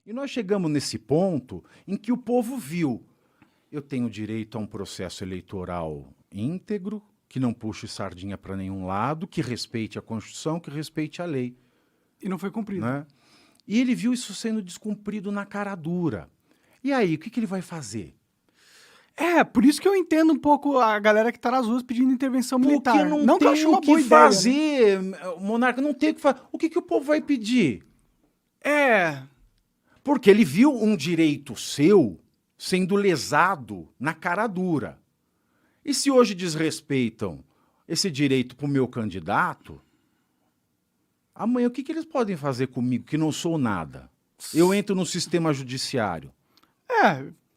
E nós chegamos nesse ponto em que o povo viu: eu tenho direito a um processo eleitoral íntegro, que não puxe sardinha para nenhum lado, que respeite a Constituição, que respeite a lei. E não foi cumprido. Né? E ele viu isso sendo descumprido na cara dura. E aí, o que ele vai fazer? Por isso que eu entendo um pouco a galera que tá nas ruas pedindo intervenção militar. Porque não que eu tem acho o uma boa que ideia, né? fazer, monarca, não tem o que fazer. O que o povo vai pedir? Porque ele viu um direito seu sendo lesado na cara dura. E se hoje desrespeitam esse direito para o meu candidato, amanhã o que eles podem fazer comigo, que não sou nada? Eu entro no sistema judiciário.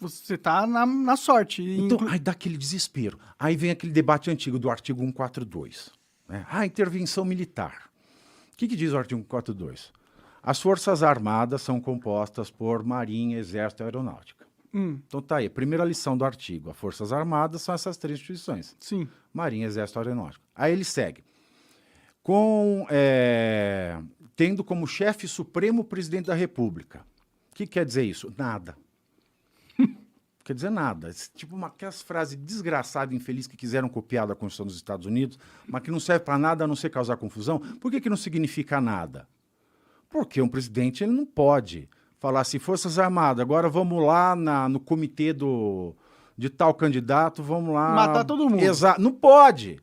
Você tá na sorte. Então, aí dá aquele desespero. Aí vem aquele debate antigo do artigo 142. Né? Intervenção militar. O que diz o artigo 142? As Forças Armadas são compostas por Marinha, Exército e Aeronáutica. Então tá aí, primeira lição do artigo. As Forças Armadas são essas três instituições. Sim. Marinha, Exército e Aeronáutica. Aí ele segue. Tendo como chefe supremo o presidente da República. O que quer dizer isso? Nada. Quer dizer nada. Tipo aquelas frases desgraçadas, infelizes, que quiseram copiar da Constituição dos Estados Unidos, mas que não serve para nada a não ser causar confusão. Por que não significa nada? Porque um presidente ele não pode falar assim, Forças Armadas, agora vamos lá no comitê de tal candidato, vamos lá... Matar todo mundo. Não pode.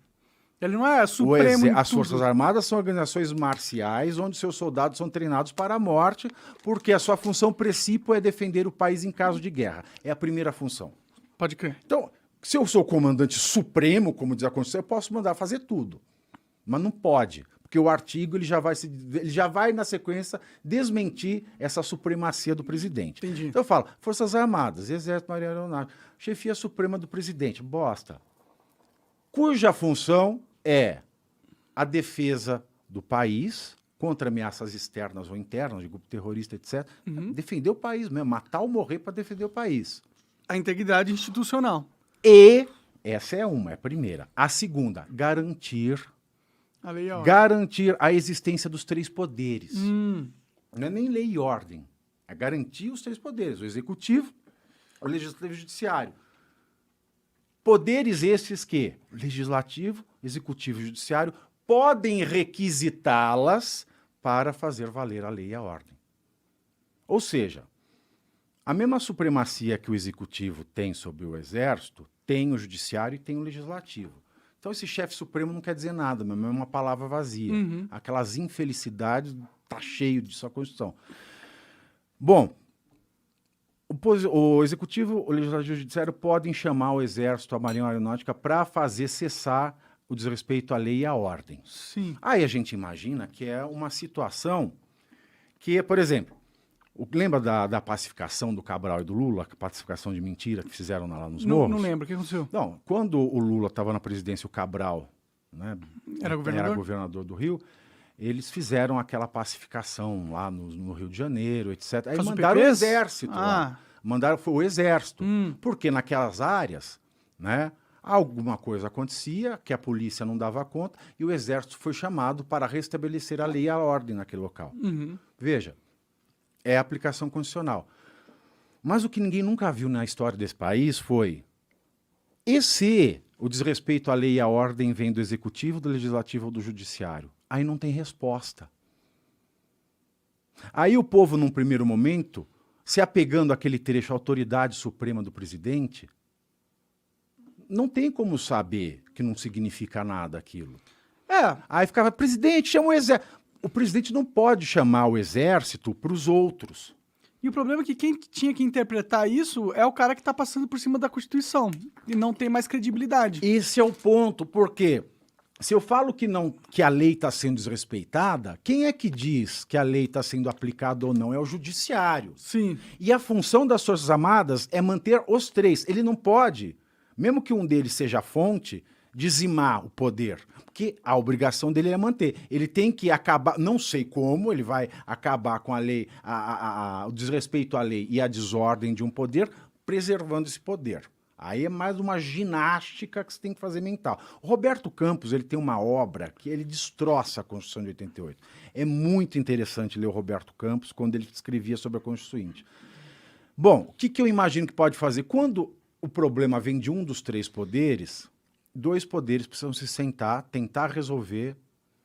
Ele não é supremo As Forças Armadas são organizações marciais onde seus soldados são treinados para a morte, porque a sua função principal é defender o país em caso de guerra. É a primeira função. Pode crer. Então, se eu sou o comandante supremo, como diz a Constituição, eu posso mandar fazer tudo. Mas não pode, porque o artigo ele já vai na sequência desmentir essa supremacia do presidente. Entendi. Então eu falo, Forças Armadas, Exército, Marinha Aeronáutica, chefia suprema do presidente, bosta. Cuja função é a defesa do país contra ameaças externas ou internas, de grupo terrorista, etc. Defender o país mesmo, matar ou morrer para defender o país. A integridade institucional. E essa é a primeira. A segunda, garantir a existência dos três poderes. Não é nem lei e ordem. É garantir os três poderes, o executivo, o legislativo e o judiciário. Poderes estes que legislativo, executivo e judiciário podem requisitá-las para fazer valer a lei e a ordem. Ou seja, a mesma supremacia que o executivo tem sobre o exército, tem o judiciário e tem o legislativo. Então esse chefe supremo não quer dizer nada, mas é uma palavra vazia. Aquelas infelicidades, tá cheio disso a Constituição. Bom, o Executivo, o Legislativo e o Judiciário podem chamar o Exército, a Marinha e a Aeronáutica para fazer cessar o desrespeito à lei e à ordem. Sim. Aí a gente imagina que é uma situação que, por exemplo, lembra da pacificação do Cabral e do Lula, a pacificação de mentira que fizeram lá nos morros? Não lembro, o que aconteceu? Não, quando o Lula estava na presidência, o Cabral, né, era governador do Rio, eles fizeram aquela pacificação lá no Rio de Janeiro, etc. Aí mandaram o exército lá. Foi o exército. Porque naquelas áreas, né, alguma coisa acontecia, que a polícia não dava conta, e o exército foi chamado para restabelecer a lei e a ordem naquele local. Veja, é a aplicação constitucional. Mas o que ninguém nunca viu na história desse país foi, e se o desrespeito à lei e à ordem vem do executivo, do legislativo ou do judiciário? Aí não tem resposta. Aí o povo, num primeiro momento, se apegando àquele trecho, a autoridade suprema do presidente, não tem como saber que não significa nada aquilo. Aí ficava, presidente, chama o exército. O presidente não pode chamar o exército para os outros. E o problema é que quem tinha que interpretar isso é o cara que está passando por cima da Constituição e não tem mais credibilidade. Esse é o ponto, porque se eu falo que a lei está sendo desrespeitada, quem é que diz que a lei está sendo aplicada ou não? É o judiciário. Sim. E a função das Forças Armadas é manter os três. Ele não pode, mesmo que um deles seja a fonte, dizimar o poder, porque a obrigação dele é manter. Ele tem que acabar, não sei como, ele vai acabar com a lei, o desrespeito à lei e a desordem de um poder, preservando esse poder. Aí é mais uma ginástica que você tem que fazer mental. O Roberto Campos, ele tem uma obra que ele destroça a Constituição de 88. É muito interessante ler o Roberto Campos quando ele escrevia sobre a Constituinte. Bom, o que eu imagino que pode fazer? Quando o problema vem de um dos 3 poderes, 2 poderes precisam se sentar, tentar resolver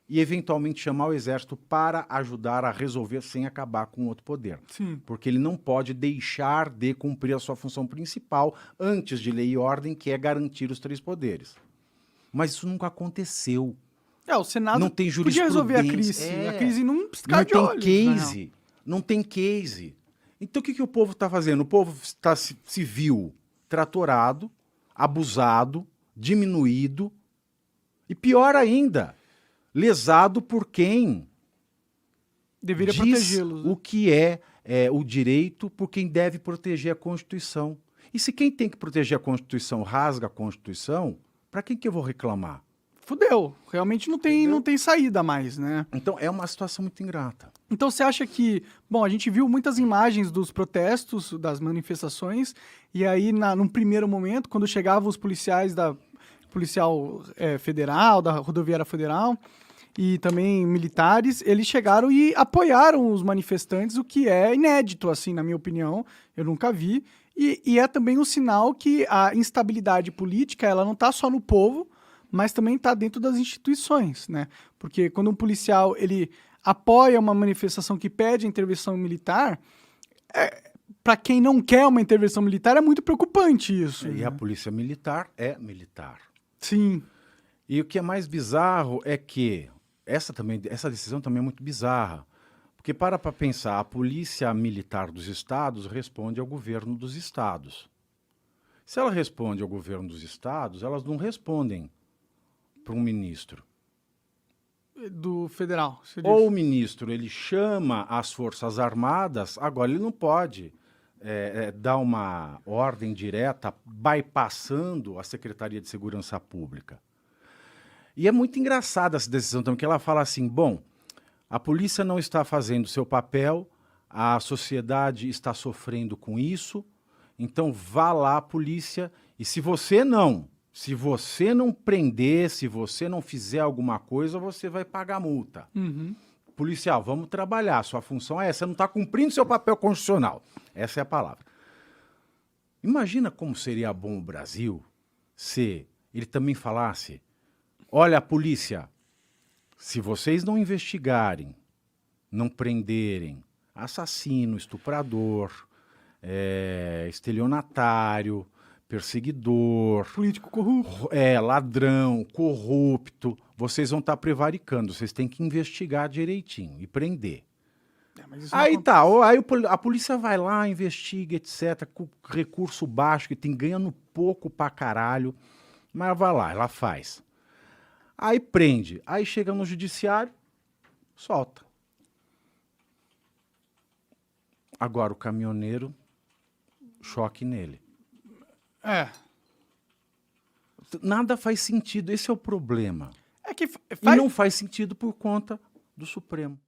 e eventualmente chamar o exército para ajudar a resolver sem acabar com o outro poder. Sim. Porque ele não pode deixar de cumprir a sua função principal antes de lei e ordem, que é garantir os 3 poderes. Mas isso nunca aconteceu. O Senado não tem podia resolver a crise. A crise não piscar de olhos. Não tem case. Então o que o povo está fazendo? O povo está se viu tratorado, abusado, diminuído e pior ainda, lesado por quem deveria diz protegê-los. O que é o direito por quem deve proteger a Constituição. E se quem tem que proteger a Constituição rasga a Constituição, para quem que eu vou reclamar? Fudeu. Realmente não tem saída mais, né? Então é uma situação muito ingrata. Então você acha que... Bom, a gente viu muitas imagens dos protestos, das manifestações, e aí num primeiro momento, quando chegavam os policiais da Policial Federal, da Rodoviária Federal, e também militares, eles chegaram e apoiaram os manifestantes, o que é inédito, assim, na minha opinião, eu nunca vi, e é também um sinal que a instabilidade política, ela não está só no povo, mas também está dentro das instituições, né? Porque quando um policial, ele apoia uma manifestação que pede intervenção militar, para quem não quer uma intervenção militar, é muito preocupante isso. E né? a polícia militar é militar. Sim. E o que é mais bizarro é que essa decisão também é muito bizarra. Porque para pensar, a polícia militar dos estados responde ao governo dos estados. Se ela responde ao governo dos estados, elas não respondem para um ministro. Do federal. Ou o ministro, ele chama as Forças Armadas, agora ele não pode dar uma ordem direta bypassando a Secretaria de Segurança Pública. E é muito engraçada essa decisão também, que ela fala assim, bom, a polícia não está fazendo seu papel, a sociedade está sofrendo com isso, então vá lá, polícia, e se você não prender, se você não fizer alguma coisa, você vai pagar multa. Uhum. Policial, vamos trabalhar, sua função é essa, você não está cumprindo seu papel constitucional. Essa é a palavra. Imagina como seria bom o Brasil se ele também falasse, olha, polícia, se vocês não investigarem, não prenderem assassino, estuprador, estelionatário, perseguidor, político corrupto, ladrão, corrupto, vocês vão estar prevaricando, vocês têm que investigar direitinho e prender. Aí a polícia vai lá, investiga, etc, com recurso baixo, que tem ganhando pouco pra caralho, mas vai lá, ela faz. Aí prende, aí chega no judiciário, solta. Agora o caminhoneiro, choque nele. Nada faz sentido, esse é o problema. E não faz sentido por conta do Supremo.